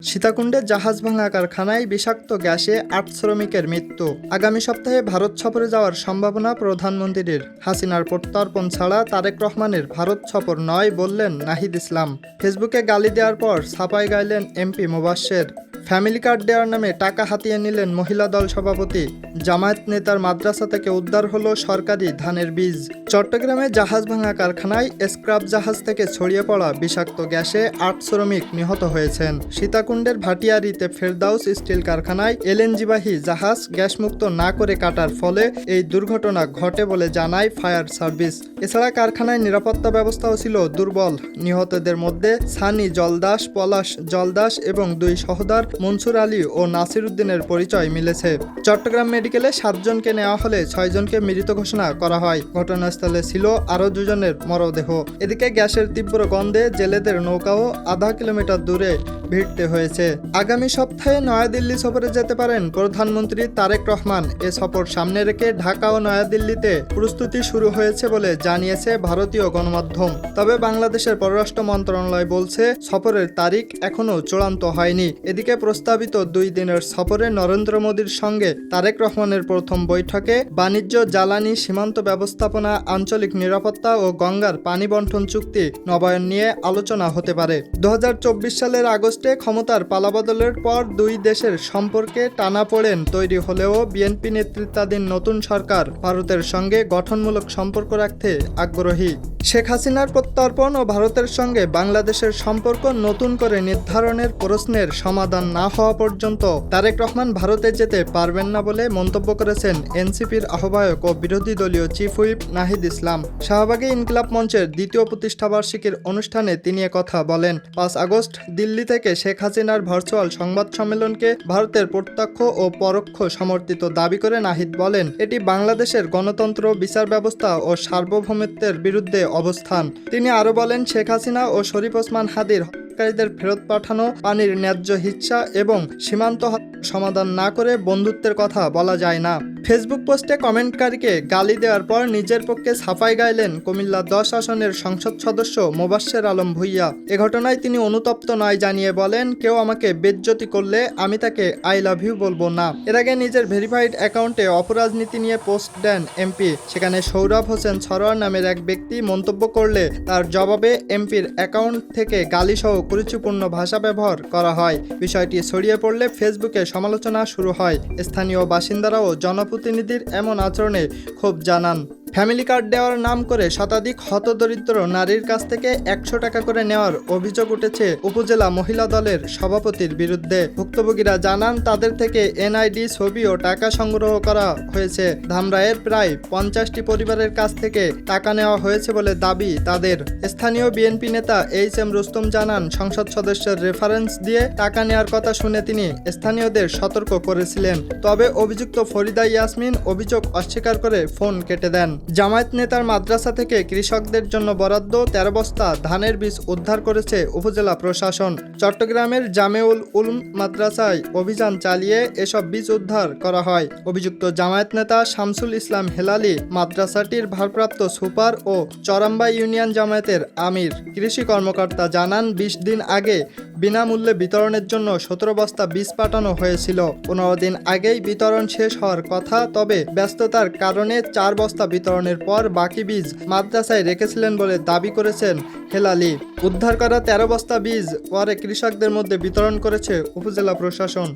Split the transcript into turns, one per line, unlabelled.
সীতাকুণ্ডে জাহাজ ভাঙা কারখানায় বিষাক্ত গ্যাসে ৮ শ্রমিকের মৃত্যু। আগামী সপ্তাহে ভারত সফরে যাওয়ার সম্ভাবনা প্রধানমন্ত্রীর। হাসিনার প্রত্যর্পণ ছাড়া তারেক রহমানের ভারত সফর নয় বললেন নাহিদ ইসলাম। ফেসবুকে গালি দেওয়ার পর ছাপাই গাইলেন এমপি মোবাশ্বের। ফ্যামিলি কার্ড দেওয়ার নামে টাকা হাতিয়ে নিলেন মহিলা দল সভাপতি। জামায়াত নেতার মাদ্রাসা থেকে উদ্ধার হলো সরকারি ধানের বীজ। চট্টগ্রামে জাহাজ ভাঙা কারখানায় স্ক্রাপ জাহাজ থেকে ছড়িয়ে পড়া বিষাক্ত গ্যাসে ৮ শ্রমিক নিহত হয়েছেন। সীতাকুণ্ডের ভাটিয়ারীতে ফেরদাউস স্টিল কারখানায় এলএনজিবাহী জাহাজ গ্যাসমুক্ত না করে কাটার ফলে এই দুর্ঘটনা ঘটে বলে জানায় ফায়ার সার্ভিস। এছাড়া কারখানায় নিরাপত্তা ব্যবস্থাও ছিল দুর্বল। নিহতদের মধ্যে সানি জলদাস, পলাশ জলদাস এবং 2 সহোদর মনসুর আলী ও নাসির উদ্দিনের পরিচয় মিলেছে। চট্টগ্রাম মেডিকেলে 7 জনকে নেওয়া হলে 6 জনকে মৃত ঘোষণা করা হয়। ঘটনাস্থলে ছিল আরও 2 জনের মরদেহ। এদিকে গ্যাসের তীব্র গন্ধে জেলেদের নৌকাও আধা কিলোমিটার দূরে ভিড়তে হয়েছে। আগামী সপ্তাহে নয়াদিল্লি সফরে যেতে পারেন প্রধানমন্ত্রী তারেক রহমান। এ সফর সামনে রেখে ঢাকা ও নয়াদিল্লিতে প্রস্তুতি শুরু হয়েছে বলে জানিয়েছে ভারতীয় গণমাধ্যম। তবে বাংলাদেশের পররাষ্ট্র মন্ত্রণালয় বলছে সফরের তারিখ এখনও চূড়ান্ত হয়নি। এদিকে প্রস্তাবিত 2 দিনের সফরে নরেন্দ্র মোদীর সঙ্গে তারেক রহমানের প্রথম বৈঠকে বাণিজ্য, জ্বালানি, সীমান্ত ব্যবস্থাপনা, আঞ্চলিক নিরাপত্তা ও গঙ্গার পানি বণ্টন চুক্তি নবায়ন নিয়ে আলোচনা হতে পারে। 2024 সালের আগস্টে ক্ষমতার পালাবদলের পর 2 দেশের সম্পর্কে টানাপোড়েন তৈরি হলেও বিএনপি নেতৃত্বাধীন নতুন সরকার ভারতের সঙ্গে গঠনমূলক সম্পর্ক রাখতে আগ্রহী। শেখ হাসিনার প্রত্যর্পণ ও ভারতের সঙ্গে বাংলাদেশের সম্পর্ক নতুন করে নির্ধারণের প্রশ্নের সমাধান না হওয়া পর্যন্ত তারেক রহমান ভারতে যেতে পারবেন না বলে মন্তব্য করেছেন এনসিপির আহ্বায়ক ও বিরোধী দলীয় চিফ হুইপ নাহিদ ইসলাম। শাহবাগে ইনকিলাব মঞ্চের 2য় প্রতিষ্ঠাবার্ষিকীর অনুষ্ঠানে তিনি কথা বলেন। 5 আগস্ট দিল্লি থেকে শেখ হাসিনার ভার্চুয়াল সংবাদ সম্মেলনকে ভারতের প্রত্যক্ষ ও পরোক্ষ সমর্থিত দাবি করে নাহিদ বলেন, এটি বাংলাদেশের গণতন্ত্র, বিচার ব্যবস্থা ও সার্বভৌমত্বের বিরুদ্ধে অবস্থান। তিনি আরও বলেন, শেখ হাসিনা ও শরীফ ওসমান হাদির হত্যাকারীদের ফেরত পাঠানো, পানির ন্যায্য হিস্সা এবং সীমান্ত সমাধান না করে বন্ধুত্বের কথা বলা যায় না। ফেসবুক পোস্টে কমেন্টকারীকে গালি দেওয়ার পর নিজের পক্ষে ছাপাই গাইলেন কুমিল্লা 10 আসনের সংসদ সদস্য মোবাশ্বের আলম ভূঁইয়া। এ ঘটনায় তিনি অনুতপ্ত নয় জানিয়ে বলেন, কেউ আমাকে বেজ্জতি করলে আমি তাকে আই লাভ ইউ বলবো না। এর আগে নিজের ভেরিফাইড অ্যাকাউন্টে অপরাজনীতি নিয়ে পোস্ট দেন এমপি। সেখানে সৌরভ হোসেন সরোয়ার নামের এক ব্যক্তি মন্তব্য করলে তার জবাবে এমপির অ্যাকাউন্ট থেকে গালিসহ কুরুচিপূর্ণ ভাষা ব্যবহার করা হয়। বিষয়টি ছড়িয়ে পড়লে ফেসবুকে সমালোচনা শুরু হয়। স্থানীয় বাসিন্দারাও জনপ্রতিনিধির এমন আচরণে ক্ষোভ জানান। ফ্যামিলি কার্ড দেওয়ার নাম করে শতাধিক হতদরিদ্র নারীর কাছ থেকে 100 টাকা করে নেওয়ার অভিযোগ উঠেছে উপজেলা মহিলা দলের সভাপতির বিরুদ্ধে। ভুক্তভোগীরা জানান, তাদের থেকে এনআইডি, ছবি ও টাকা সংগ্রহ করা হয়েছে। ধামরাইয়ের প্রায় 50টি পরিবারের কাছ থেকে টাকা নেওয়া হয়েছে বলে দাবি তাদের। স্থানীয় বিএনপি নেতা এইচ.এম. রুস্তম জানান, সংসদ সদস্যের রেফারেন্স দিয়ে টাকা নেওয়ার কথা শুনে তিনি স্থানীয়দের সতর্ক করেছিলেন। তবে অভিযুক্ত ফরিদা ইয়াসমিন অভিযোগ অস্বীকার করে ফোন কেটে দেন। জামায়াত নেতার মাদ্রাসা থেকে কৃষকদের জন্য বরাদ্দ 13 বস্তা ধানের বীজ উদ্ধার করেছে উপজেলা প্রশাসন। চট্টগ্রামের জামেউল উলুম মাদ্রাসায় অভিযান চালিয়ে এসব বীজ উদ্ধার করা হয়। অভিযুক্ত জামায়াত নেতা শামসুল ইসলাম হেলালি মাদ্রাসাটির ভারপ্রাপ্ত সুপার ও চরাম্বা ইউনিয়ন জামায়াতের আমির। কৃষি কর্মকর্তা জানান, 20 দিন আগে বিনামূল্যে বিতরণের জন্য 17 বস্তা বীজ পাঠানো হয়েছিল। 15 দিন আগেই বিতরণ শেষ হওয়ার কথা, তবে ব্যস্ততার কারণে 4 বস্তা বিতরণের পর বাকি বীজ মাদ্রাসায় রেখেছিলেন বলে দাবি করেছেন হেলালি। উদ্ধার করা 13 বস্তা বীজ পরে কৃষকদের মধ্যে বিতরণ করেছে উপজেলা প্রশাসন।